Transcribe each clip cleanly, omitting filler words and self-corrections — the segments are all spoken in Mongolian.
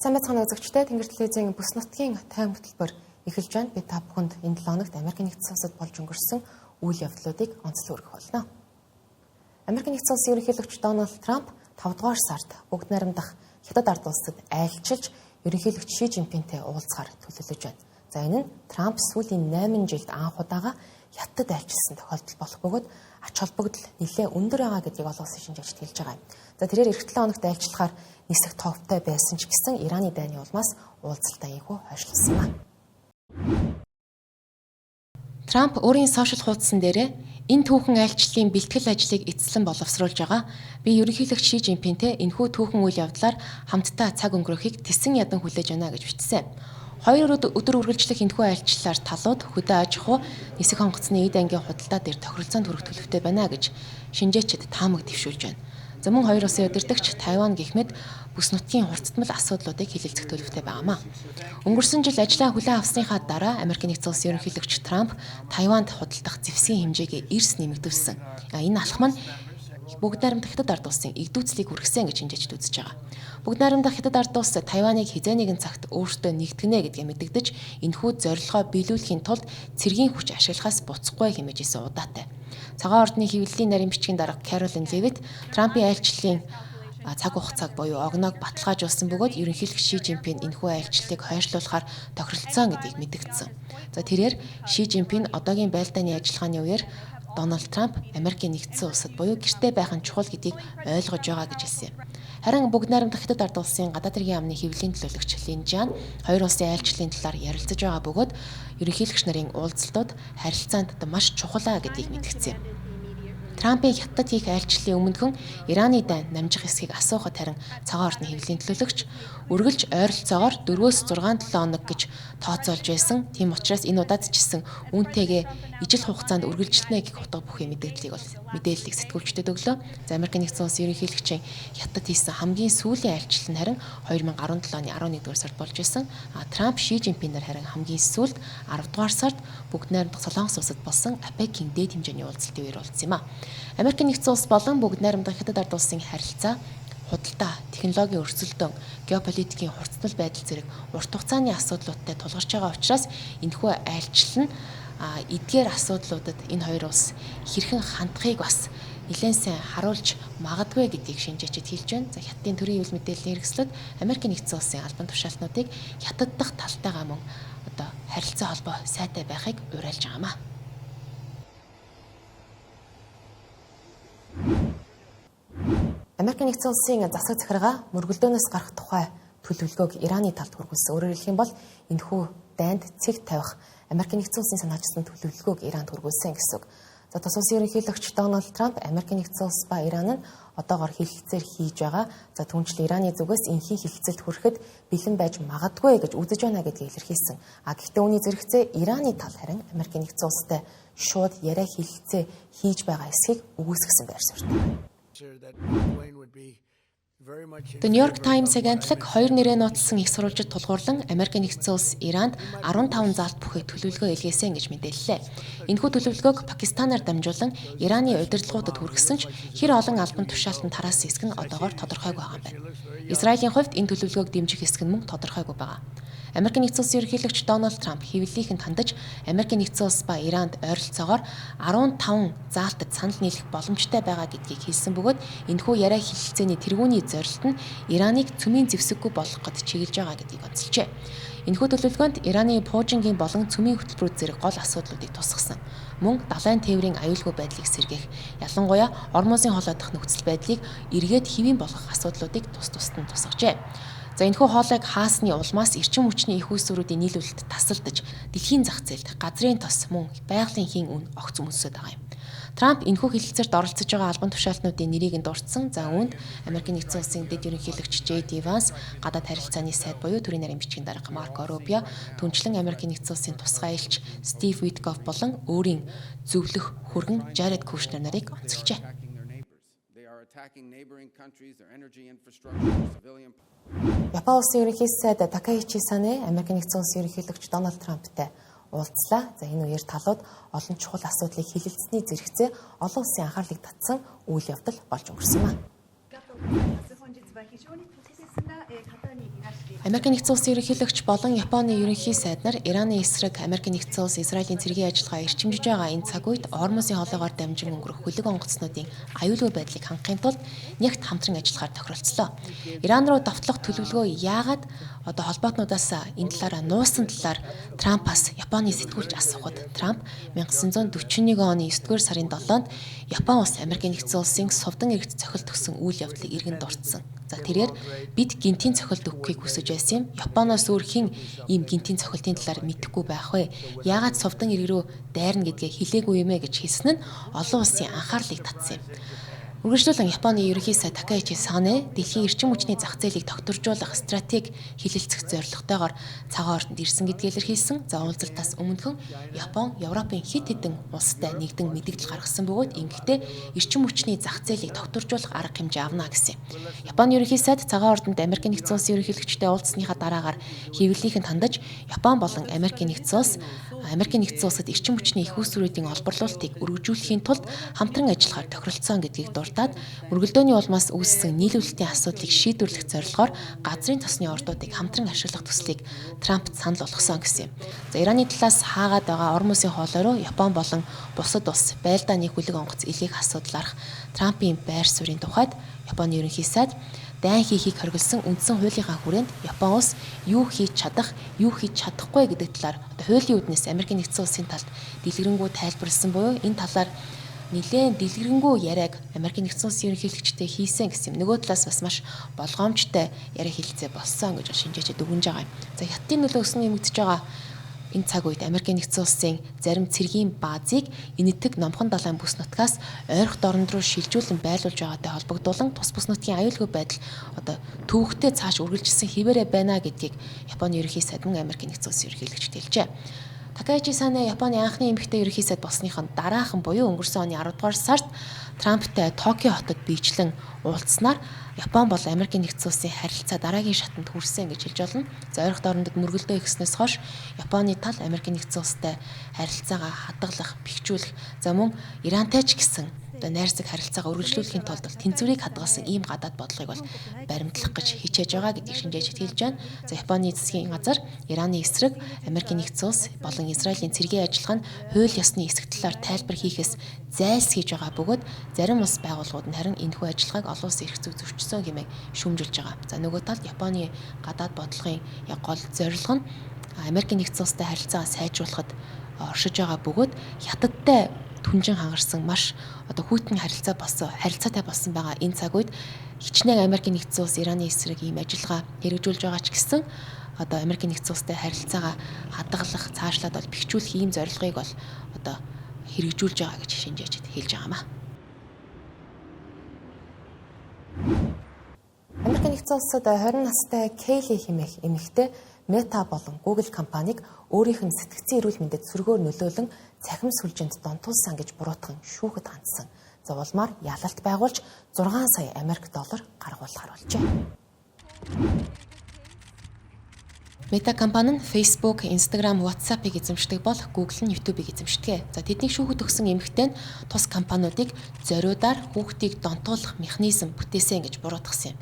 Сайн байцгаана үзэгчдээ, Тэнгэр телевизийн бүс нутгийн тайм хөтөлбөр эхэлж байна. Би та бүхэнд энэ 7 хоногт Америкийн нэгдсэн улсад болж өнгөрсөн үйл явдлуудыг онцлог өргөх болно. Америкийн нэгдсэн улсын ерөнхийлөгч Дональд Трамп 5 дугаар сард бүгд найрамдах Хятад ард улсад айлчилж ерөнхийлөгч Ши Жинпинтэй уулзахаар төлөвлөж байна. За энэ нь Трамп сүүлийн 8 жилд анх удаага Хятад айлчилсан тохиолдол болох бөгөөд ач холбогдол нэлээд өндөр байгаа гэдгийг олон улсын шинжлэгчид хэлж байгаа юм. За тэрээр эх 7 хоногт айлчлахаар нисэх товтой байсан ч гэсэн Ираны дайны улмаас уулзалтаа ийхүү хойшлуулсан ба. Трамп өөрийн сошиал хуудсан дээр энэ түүхэн айлчлалын бэлтгэл ажлыг эцэслэн боловсруулж байгаа. Би ерөнхийлөгч Ши Жинпинтэй энэхүү түүхэн үйл явдлаар хамтдаа цаг өнгөрөхийг тэсэн ядан хүлээж байна гэж бичсэн. 2 өдөр үргэлжлэх энэхүү айлчлалаар талууд хөдөө аж ахуй нисэх онгоцны эд ангийн худалдаа дээр тохиролцоонд хүрэх төлөвтэй байна гэж шинжээчид таамаг дэвшүүлж байна. За мөн хоёр улсын удирдагч Тайван гэх мэт бүс нутгийн хурцтмал асуудлуудыг хилэлцэх төлөвтэй байгаамаа. Өнгөрсөн жил ажлаа хүлээн авсныхаа дараа Америкийн нэгдсэн улсын ерөнхийлөгч Трамп Тайванд худалдах зэвсгийн хэмжээгээ эрс нэмэгдүүлсэн. Энэ алхам нь бүгд найрамдах Хятад ард улсын игдүүцлийг хүргэсэн гэж шинжээчид үзэж байгаа. Бүгд найрамдах Хятад ард улс Тайваныг хизээ нэгэн цагт өөртөө нэгтгэнэ гэдгээ мэдэгдэж энэхүү зорилгоо биелүүлэхийн тулд цэргийн хүч ашиглахаас буцахгүй хэмэж исэн удаатай. Цагаан ордны хэвлэлийн нарийн бичгийн дарга Carolyn Leavitt Трампын айлчлалын цаг хугацааг буюу огноог баталгаажуулсан бөгөөд ерөнхийлөгч Ши Жинпин энэхүү айлчлалыг хойшлуулахаар тохиролцсон гэдгийг мэдгдсэн. За тэрээр Ши Жинпин одоогийн байлдааны ажиллагааны үеэр Дональд Трамп Америкийн нэгдсэн улсад буюу гэртээ байх нь чухал гэдгийг ойлгож байгаа гэж хэлсэн. Харин бүгд найрамдах Хятад ард улсын гадаад хэргийн яамны хэвлэлийн төлөөлөгч Лин Жан хоёр улсын айлчлалын талаар ярилцаж байгаа бөгөөд ерөнхийлөгч нарын уулзалтууд харилцаанд маш чухал гэдгийг мэдгдсэн. Трампын Хятад хийх айлчлалын өмнөхөн Ираны дайн намжих эсхийг асуухад харин цагаан ордны хэвлэлийн төлөөлөгч үргэлж ойролцоогоор 4-6-7 хоног гэж тооцоолж байсан. Тийм учраас энэ удаад ч гэсэн үүнтэйгээ ижил хугацаанд үргэлжилнэ гэх утга бүхий мэдээллийг сэтгүүлчдэд өглөө. За Америкийн нэгдсэн улсын ерөнхийлөгчийн Хятад хийсэн хамгийн сүүлийн айлчлал нь харин 2017 оны 11-р сард болж байсан. Трамп Ши Жинпинээр харин хамгийн сүүлд 10-р сард бүгд найрамдах Солонгос улсад болсон АПЕК-ийн дээд хэмжээний уулзалтын үеэр уулзсан юм а. Америкийн нэгдсэн улс болон бүгд найрамдах Хятад ард улсын харилцаа худалдаа, технологийн өрсөлдөөн, геополитикийн хурцтал байдал зэрэг урт хугацааны асуудлуудтай тулгарч байгаа учраас энэхүү айлчлал нь эдгээр асуудлуудад энэ хоёр улс хэрхэн хандахыг бас нэлээд сайн харуулж магадгүй гэдгийг шинжээчид хэлж байна. За Хятадын төрийн хэвлэл мэдээллийн хэрэгслүүд Америкийн нэгдсэн улсын албан тушаалтнуудыг Хятад дахь талтайгаа мөн одоо харилцаа холбоо сайтай байхыг уриалж байгаамаа. Америкийн нэгдсэн улсын засаг захиргаа мөргөлдөөнөөс гарах тухай төлөвлөгөөг Ираны талд хүргүүлсэн. Өөрөөр хэлэх юм бол энэхүү дайнд цэг тавих Америкийн нэгдсэн улсын санаачилсан төлөвлөгөөг Иранд хүргүүлсэн гэсэн үг. За тус улсын ерөнхийлөгч Дональд Трамп Америкийн нэгдсэн улс ба Иран нь одоогоор хэлэлцээр хийж байгаа. За түүнчлэн Ираны зүгээс энэхий хэлэлцэлд хүрэхэд бэлэн байж магадгүй гэж үзэж байна гэдгийг илэрхийлсэн. Гэхдээ үүний зэрэгцээ Ираны тал харин Америкийн нэгдсэн улстай шууд яриа хэлэлцээ хийж байгаа эсхийг үгүйсгэсэн байр суурьтай. The New York Times агентлаг хоёр нэрээ нотолсон их сурвалжид тулгуурлан Америкийн нэгдсэн улс Иранд 15 заалт бүхий төлөвлөгөө илгээсэн гэж мэдээллээ. Энэхүү төлөвлөгөөг Пакистанаар дамжуулан Ираны удирдлагуудад хүргэсэн ч хэр олон албан тушаалтанд тараасан хэсэг нь одоогоор тодорхойгүй байгаа юм байна. Израилийн хувьд энэ төлөвлөгөөг дэмжих хэсэг нь мөн тодорхойгүй байгаа. Америкийн нэгдсэн улсын ерөнхийлөгч Дональд Трамп хэвлэлийнхэнд хандаж Америкийн нэгдсэн улс ба Иранд ойролцоогоор 15 заалтад санал нийлэх боломжтой байгаа гэдгийг хэлсэн бөгөөд энэхүү яриа хэлэлцээний тэргүүний зорилт нь Ираныг цөмийн зэвсэггүй болгох гэж чиглэж байгаа гэдгийг онцолжээ. Энэхүү төлөвлөгөөнд Ираны Пуужингийн болон цөмийн хөтөлбөрүүд зэрэг гол асуудлуудыг тусгасан. Мөн далайн тээврийн аюулгүй байдлыг сэргээх, ялангуяа ормозын хоолойдох нөхцөл байдлыг эргээд хэвийн болгох асуудлуудыг тусад нь тусгажээ. За энэхүү хоолойг хаасны улмаас эрчим хүчний их үүсвэрүүдийн нийлүүлэлт тасалдаж дэлхийн зах зээлд газрын тос мөн байгалийн хийн үн огц өмсөд байгаа юм. Трамп энэхүү хэлэлцээрт оролцож байгаа албан тушаалтнуудын нэрийг нь дурдсан. За үүнд Америкийн нэгдсэн улсын дэд ерөнхийлөгч J.D. Vance, гадаад харилцааны сайд буюу төрийн нарийн бичгийн дарга Марко Рубио, түнчлэн Америкийн нэгдсэн улсын тусгай элч Стив Виткоф болон өөрийн зөвлөх хүргэн Jared Kushner нарыг онцолжээ. Япон улсын ерөнхий сайд Такахичи Сане Америкийн нэгдсэн улсын ерөнхийлөгч Дональд Трамптай уулзлаа. За энэ үеэр талууд олон чухал асуудлыг хилэлцсэний зэрэгцээ олон улсын анхаарлыг татсан үйл явдал болж өнгөрсөн юм. Америкийн нэгдсэн улсын ерөнхийлөгч болон Японы ерөнхий сайд нар Ираны эсрэг Америкийн нэгдсэн улс Израилийн цэргийн ажиллагаа эрчимжиж байгаа энэ цаг үед Ормосын хоолойгоор дамжин өнгөрөх хөлөг онгоцнуудын аюулгүй байдлыг хангахын тулд нягт хамтран ажиллахаар тохиролцлоо. Иран руу давтлах төлөвлөгөө яагаад холбоотнуудаас энэ талаараа нуусан талаар Трампаас Японы сэтгүүлч асуухад Трамп 1941 оны 9-р сарын 7-нд Япон улс Америкийн нэгдсэн улсын совдон эргэж цохилт өгсөн үйл явдлыг иргэн дурдсан. За тэрээр бид гинтийн цохилт өгөхийг хүсэж байсан юм. Японоос өөр хэн ийм гинтийн цохилтын талаар мэдэхгүй байх вэ? Яагаад совдон эрг рүү дайрна гэдгээ хэлээгүй юм гэж хэлсэн нь олон улсын анхаарлыг татсан юм. Үргэлжлүүлэн Японы ерөнхий сайд Такаичи Сане дэлхийн эрчим хүчний зах зээлийг тогтворжуулах стратеги хилэлцэх зорилготойгоор цагаан ордонд ирсэн гэдгээр илэрхийлсэн. За уулзалтаас өмнөхөн Япон, Европын хэд хэдэн улстай нэгдэн мэдээлэл гаргасан бөгөөд ингэхдээ эрчим хүчний зах зээлийг тогтворжуулах арга хэмжээ авна гэсэн. Японы ерөнхий сайд цагаан ордонд Америкийн нэгдсэн улсын ерөнхийлөгчтэй уулзсныхаа дараагаар хэвлэлийнхэнд хандаж Япон болон Америкийн нэгдсэн улсад эрчим хүчний их үүсвэрүүдийн олборлуулалтыг өргөжүүлэхийн тулд хамтран ажиллахаар тохиролцсон гэдгийг дурдаад мөргөлдөөний улмаас үүссэн нийлүүлэлтийн асуудлыг шийдвэрлэх зорилгоор газрын тосны ордуудыг хамтран ашиглах төслийг Трамп санал болгосон гэсэн юм. За Ираны талаас хаагаад байгаа Ормосын хоолой руу Япон болон бусад улс байлдааны хөлөг онгоц илээх асуудал арах Трампын байр суурийн тухайд Японы ерөнхий сайд дайн хийхийг хориглосон үндсэн хуулийнхаа хүрээнд Япон улс юу хийж чадах, юу хийж чадахгүй гэдэг талаар хуулийн үүднээс Америкийн нэгдсэн улсын талд дэлгэрэнгүй тайлбарласан буюу энэ талаар нэлээд дэлгэрэнгүй яриаг Америкийн нэгдсэн улсын ерөнхийлөгчтэй хийсэн гэсэн юм. Нөгөө талаас бас маш болгоомжтой яриа хэлцээ болсон гэж шинжээчид дүгнэж байгаа юм. За хятадын нөлөө өснө нэмэгдэж байгаа энэ цаг үед Америкийн нэгдсэн улсын зарим цэргийн баазыг энэтхэг номхон далайн бүс нутгаас ойрох дорнд руу шилжүүлэн байлуулж байгаатай холбогдуулан тус бүс нутгийн аюулгүй байдал төвөгтэй цааш үргэлжилсэн хിവэрэ байна гэдгийг Японы ерөнхий сайд мөн Америкийн нэгдсэн улсын ерөнхийлөгчд хэлжээ. Такаичи Сане Японы анхны эмэгтэй ерөнхий сайд болсныхон дараахан буюу өнгөрсөн оны 10 дугаар сард Трамптай Токио хотод биечлэн уулзснаар Япон бол Америкийн нэгдсэн улсын харилцаа дараагийн шатанд хүрсэн гэж хэлж болно. За ойрох дорнод мөргөлдөө ихснээс хойш Японы тал Америкийн нэгдсэн улстай харилцаагаа хадгалах, бэхжүүлэх, за мөн Ирантай ч гэсэн найрсаг харилцаагаа үргэлжлүүлэхийн тулд тэнцвэрийг хадгалсан ийм гадаад бодлогыг бол баримтлах гэж хичээж байгаа гэдгийг шинжээчид хэлж байна. За Японы засгийн газар Ираны эсрэг Америкийн нэгдсэн улс болон Израилийн цэргийн ажиллагаа нь хууль ёсны эсрэг талаар тайлбар хийхээс зайлсхийж байгаа бөгөөд зарим улс байгууллагууд нь харин энэхүү ажиллагааг олон улсын эрх зүй зөрчсөн хэмээн шүүмжилж байгаа. За нөгөө талд Японы гадаад бодлогын гол зорилго нь Америкийн нэгдсэн улстай харилцаагаа сайжруулахад оршиж байгаа бөгөөд хятадтай түнжин хангарсан маш хүйтэн харилцаатай болсон байгаа энэ цаг үед хичнээн Америкийн нэгдсэн улс Ираны эсрэг ийм ажиллагаа хэрэгжүүлж байгаа ч гэсэн Америкийн нэгдсэн улстай харилцаагаа хадгалах, цаашлаад бол бэхжүүлэх ийм зорилгыг бол хэрэгжүүлж байгаа гэж шинжээчид хэлж байгаамаа. Америкийн нэгдсэн улсад 20 настай Кейли хэмээх эмэгтэй Мета болон Google компанийг өөрийнх нь сэтгцийн эрүүл мэндэд сөргөөр нөлөөлөн цахим сүлжээнд донтуулсан гэж буруутган шүүхэд хандсан. За улмаар ялалт байгуулж 6 сая Америк доллар гаргуулахар болжээ. Мета компани нь Facebook, Instagram, WhatsApp-ыг эзэмшдэг бол Google нь YouTube-ыг эзэмшдэг. За тэднийг шүүхэд өгсөн эмэгтэй нь тус компаниудыг зориудаар хүүхдийг донтуулах механизм бүтээсэн гэж буруутгасан юм.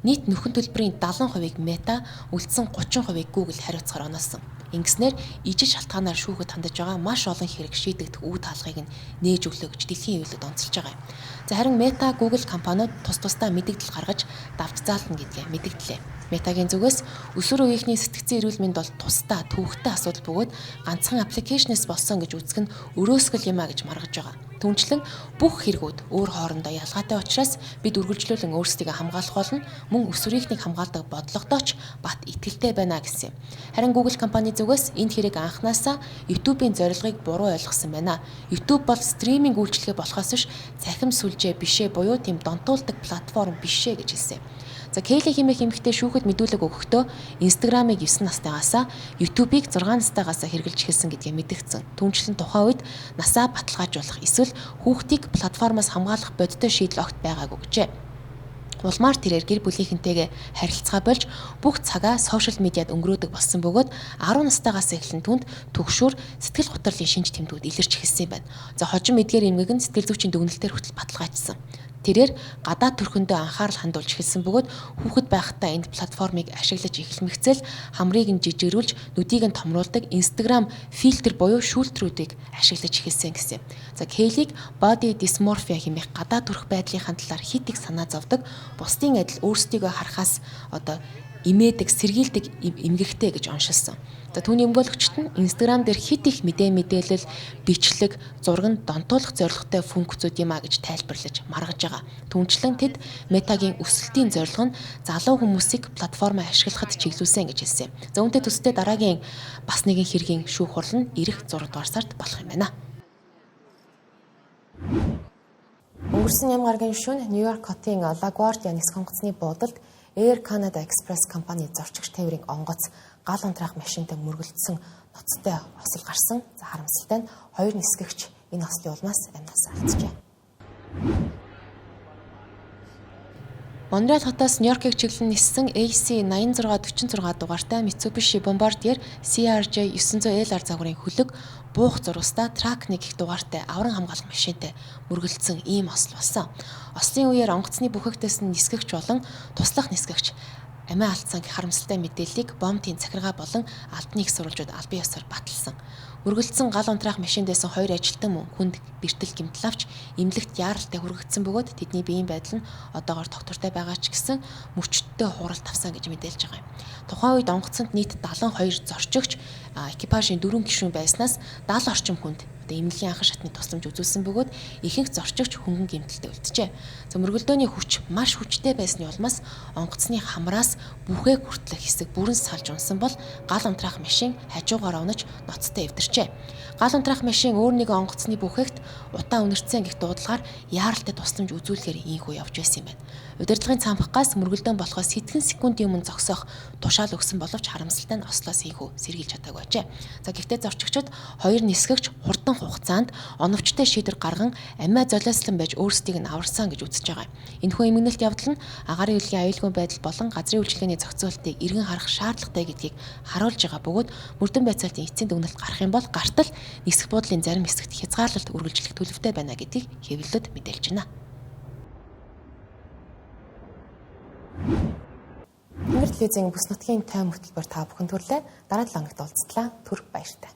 Нийт нөхөн төлбөрийн 70%-ийг Мета, үлдсэн 30%-ийг Google хариуцахаар оноолсон. Ингэснээр ижил шалтгаанаар шүүхэд хандаж байгаа маш олон хэрэг шийдэгдэх үе таалгыг нээж өглөө гэж дэлхийн аюулд онцолж байгаа юм. За харин Meta, Google компаниуд тусдаа мэдээлэл гаргаж давж заалтна гэдгээ мэдгдлээ. Метагийн зүгээс өсвөр үеийнхний сэтгцэн эрүүл мэнд бол тусдаа төвөгтэй асуудал бөгөөд ганцхан аппликейшнээс болсон гэж үзэх нь өрөөсгөл юм а гэж маргаж байгаа. Түүнчлэн бүх хэрэгүүд өөр хоорондоо ялгаатай учраас бид үргэлжлүүлэн өөрсдийгөө хамгаалах болно, мөн өсвөрийнхнийг хамгаалдаг бодлогодооч бат итгэлтэй байна гэсэн юм. Харин Google компани зүгээс энэ хэрэг анханасаа YouTube-ийн зорилгыг буруу ойлгосон байна. YouTube бол стриминг үйлчилгээ болохоос биш цахим сүлжээ бишээ буюу тийм донтуулдаг платформ бишээ гэж хэлсэн. За Кейли хэмээх эмэгтэй шүүхэд мэдүүлэг өгөхдөө Instagram-ыг 9 настайгаасаа YouTube-ыг 6 настайгаасаа хэрэглэж эхэлсэн гэдгээ мэдгдсэн. Түүнчлэн тухайн үед насаа баталгаажуулах эсвэл хүүхдийг платформоос хамгаалах бодиттой шийдэл огт байгаагүй гэжээ. Улмаар тэрээр гэр бүлийнхэнтэйгээ харилцаа болж бүх цагаа сошиал медиад өнгөрөөдөг болсон бөгөөд 10 настайгаас эхлэн түнд түгшүүр сэтгэл готрлын шинж тэмдгүүд илэрч эхэлсэн юм байна. За хожим эдгээр эмгэг нь сэтгэл зүйчийн дүгнэлтээр хүртэл баталгаажсан. Тэрээр гадаад төрхөндөө анхаарал хандуулж эхэлсэн бөгөөд хүүхэд байхдаа энэ платформыг ашиглаж эхлэмэгцэл хамрыг нь жижигрүүлж нүдийг нь томруулдаг Instagram фильтр буюу шүүлтрүүдийг ашиглаж эхэлсэн гэсэн. За Кейлиг body dysmorphia хэмээх гадаад төрх байдлынхаа талаар хит их санаа зовдөг, бусдын адил өөрсдийгөө харахаас имээдэг, сэргийлдэг эмгэгтэй гэж оншилсан. За түүний өмгөөлөгчд нь Instagram дээр хит их мэдээлэл, бичлэг, зураг нь донтуулах зорилготой функцүүд юм а гэж тайлбарлаж маргаж байгаа. Түүнчлэн тэд Метагийн өсөлтийн зорилго нь залуу хүмүүсийг платформоо ашиглахад чиглүүлсэн гэж хэлсэн. За үүнтэй төстэй дараагийн бас нэгэн хэргийн шүүх хурал нь ирэх 6 дугаар сард болох юм байна. Өнгөрсөн ям гарагийн шөнө Нью-Йорк хотын LaGuardia нисэх онгоцны буудалд Air Canada Express компани зорчигч тээврийн онгоц гал унтраах машинтай мөргөлдсөн ноцтой осол гарсан. За харамсалтай нь 2 нисгэгч энэ ослын улмаас амьнасаа алджээ. Монреаль хотоос Нью-Йоркийг чиглэн ниссэн AC8646 дугаартай Mitsubishi Bombardier CRJ 900L загварын хөлөг буух зурвастаа трак 1 гэх дугаартай авран хамгаалах машинтай мөргөлдсөн ийм осол болсон. Ослын үеэр онгоцны бүхэгтээс нь нисгэгч болон туслах нисгэгч амиа алдсан гэх харамсалтай мэдээллийг бомтын захиргаа болон албаны их сурвалжууд албан ёсоор баталсан. Мөргөлдсөн гал унтраах машиндээсэн 2 ажилтан мөн хүнд бэртэл гэмтэл авч эмнэлэгт яаралтай хүргэгдсэн бөгөөд тэдний биеийн байдал нь одоогоор доктортой байгаа ч гэсэн мөчтдөө хурал тавсан гэж мэдээлж байгаа юм. Тухайн үед онгоцонд нийт 72 зорчигч, экипажийн 4 гишүүн байснаас 70 орчим хүнд эмнэлгийн анхан шатны тусламж үзүүлсэн бөгөөд ихэнх зорчигч хөнгөн гэмтэлтэй үлджээ. За мөргөлдөөний хүч маш хүчтэй байсны улмаас онгоцны хамраас бүхээг хүртлэх хэсэг бүрэн салж унсан бол гал унтраах машин хажуугаар онож ноцтой эвдэрчээ. Гал унтраах машин өөр нэгэн онгоцны бүхээгт утаа үнэрцэн гэх дуудлагаар яаралтай тусламж үзүүлэхээр ийхүү явж байсан юм байна. Удирдлагын цаамхгаас мөргөлдөөн болохоос хэдхэн секундын өмнө зогсоох тушаал өгсөн боловч харамсалтай нь ослоос ийхүү сэргийлж чадаагүй ажээ. За гэхдээ зорчигчид 2 нисгэгч хурдан хугацаанд оновчтой шийдвэр гарган амиа золиослон байж өөрсдийг нь аварсан гэж үзэж байгаа. Энэхүү эмгэнэлт явдал нь агаарын үйлгийн аюулгүй байдал болон газрын үйлчилгээний зохицуултыг эргэн харах шаардлагатай гэдгийг харуулж байгаа бөгөөд мөрдөн байцаалтын эцсийн дүгнэлт гарах юм бол гартал нисэх буудлын зарим хэсэгт хязгаарлалт үргэлжлэх төлөвтэй байна гэдгийг хэвлэлд мэдээлж байна. Тэнгэр телевизийн бүс нутгийн тайм хөтөлбөр та бүхэн төрлөө. Дараа 7 хоногт уулзтлаа. Түр баяртай.